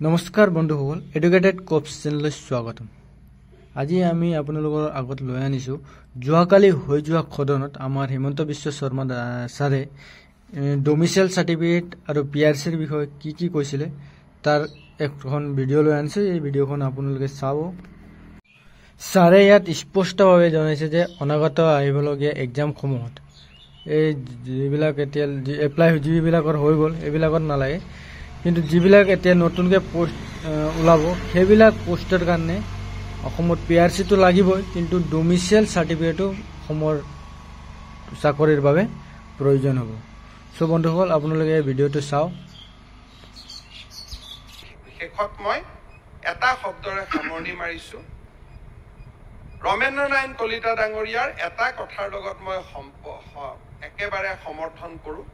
নমস্কাৰ বন্ধুসকল, এডুকেটেড কোপছ চেনেললৈ স্বাগতম। আজি আমি আপোনালোকৰ আগত লৈ আনিছোঁ যোৱাকালি হৈ যোৱা সদনত আমাৰ হিমন্ত বিশ্ব শৰ্মা ছাৰে ডমিচাইল চাৰ্টিফিকেট আৰু পিআৰচিৰ বিষয়ে কি কৈছিলে তাৰ এখন ভিডিঅ' লৈ আনিছোঁ। এই ভিডিঅ'খন আপোনালোকে চাব। ছাৰে ইয়াত স্পষ্টভাৱে জনাইছে যে অনাগত আহিবলগীয়া এক্সামসমূহত এই যিবিলাক এতিয়া এপ্লাই যিবিলাকৰ হৈ গ'ল এইবিলাকত নালাগে, কিন্তু যিবিলাক এতিয়া নতুনকৈ পোষ্ট ওলাব সেইবিলাক পোষ্টৰ কাৰণে অসমত পিআৰচিটো লাগিবই, কিন্তু ডমিচাইল চাৰ্টিফিকেটো অসমৰ চাকৰিৰ বাবে প্ৰয়োজন হ'ব। চ' বন্ধুসকল, আপোনালোকে এই ভিডিঅ'টো চাওক। শেষত মই এটা শব্দৰে সামৰণি মাৰিছোঁ। ৰমেন্দ্ৰ নাৰায়ণ কলিতা ডাঙৰীয়াৰ এটা কথাৰ লগত মই একেবাৰে সমৰ্থন কৰোঁ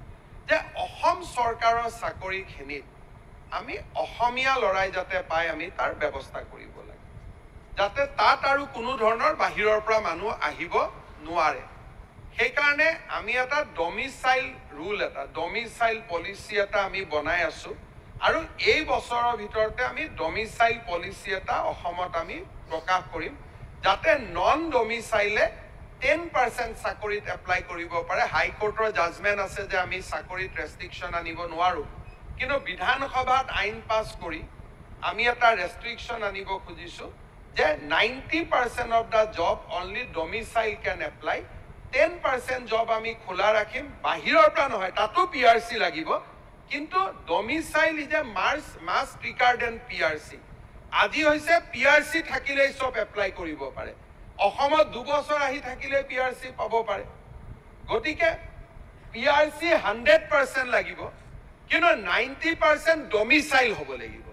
যে অসম চৰকাৰৰ চাকৰিখিনিত আমি অসমীয়া ল'ৰাই যাতে পায় আমি তাৰ ব্যৱস্থা কৰিব লাগে, যাতে তাত আৰু কোনো ধৰণৰ বাহিৰৰ পৰা মানুহ আহিব নোৱাৰে। সেইকাৰণে আমি এটা ডমিচাইল ৰুল ডমিচাইল পলিচি এটা আমি বনাই আছোঁ, আৰু এই বছৰৰ ভিতৰতে আমি ডমিচাইল পলিচি এটা অসমত আমি প্ৰকাশ কৰিম, যাতে নন ডমিচাইলে 10% চাকৰিত এপ্লাই কৰিব পাৰে। হাইকোৰ্টৰ জাজমেণ্ট আছে যে আমি চাকৰিত ৰেষ্ট্ৰিকশ্যন আনিব নোৱাৰোঁ, কিন্তু বিধানসভাত আইন পাছ কৰি আমি এটা ৰেষ্ট্ৰিকশ্যন আনিব খুজিছোঁ যে 90% of the job only domicile can apply. 10% job আমি খোলা ৰাখিম, বাহিৰৰ পৰা নহয়, তাতো পিআৰচি লাগিব, কিন্তু domicile is a must regard and PRC. আজি হৈছে পিআৰচি থাকিলেই চব এপ্লাই কৰিব পাৰে। অসমত 2 বছৰ আহি থাকিলে পিআৰচি পাব পাৰে। গতিকে পিআৰচি 100% লাগিব, কিন্তু 90% ডমিচাইল হ'ব লাগিব।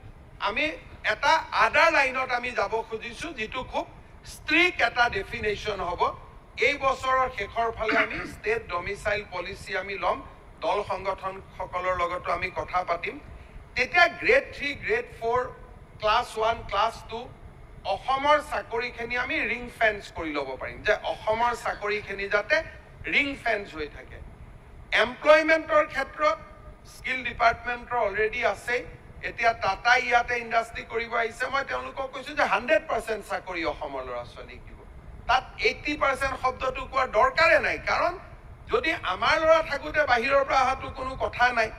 আমি এটা আদাৰ লাইনত আমি যাব খুজিছোঁ, যিটো খুব ষ্ট্ৰিক্ট এটা ডেফিনেশ্যন হ'ব। এই বছৰৰ শেষৰ ফালে আমি ষ্টেট ডমিচাইল পলিচি আমি ল'ম, দল সংগঠনসকলৰ লগতো আমি কথা পাতিম। তেতিয়া গ্ৰেড 3, গ্ৰেড 4, ক্লাছ 1, ক্লাছ 2 অসমৰ চাকৰিখিনি আমি ৰিং ফেন্স কৰি ল'ব পাৰিম, যে অসমৰ চাকৰিখিনি যাতে ৰিং ফেন্স হৈ থাকে। এমপ্লয়মেণ্টৰ ক্ষেত্ৰত স্কিল ডিপাৰ্টমেণ্টৰ অলৰেডি আছে। এতিয়া টাটা ইয়াতে ইণ্ডাষ্ট্ৰি কৰিব আহিছে। মই তেওঁলোকক কৈছোঁ যে 100% চাকৰি অসমৰ ল'ৰা ছোৱালীক দিব। তাত 80% শব্দটো কোৱাৰ দৰকাৰে নাই, কাৰণ যদি আমাৰ ল'ৰা থাকোঁতে বাহিৰৰ পৰা অহাটো কোনো কথা নাই।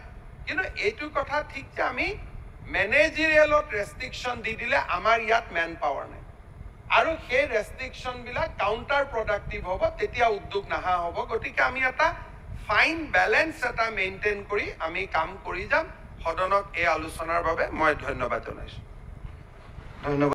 কিন্তু এইটো কথা ঠিক যে আমি মেনেজেৰিয়েলত ৰেষ্ট্ৰিকশ্যন দি দিলে আমাৰ ইয়াত মেন পাৱাৰ নাই, আৰু সেই ৰেষ্ট্ৰিকশ্যনবিলাক কাউণ্টাৰ প্ৰডাক্টিভ হ'ব, তেতিয়া উদ্যোগ নাহা হ'ব। গতিকে আমি এটা ফাইন বেলেঞ্চ এটা মেইনটেইন কৰি আমি কাম কৰি যাম। সদনক এই আলোচনাৰ বাবে মই ধন্যবাদ জনাইছোঁ। ধন্যবাদ।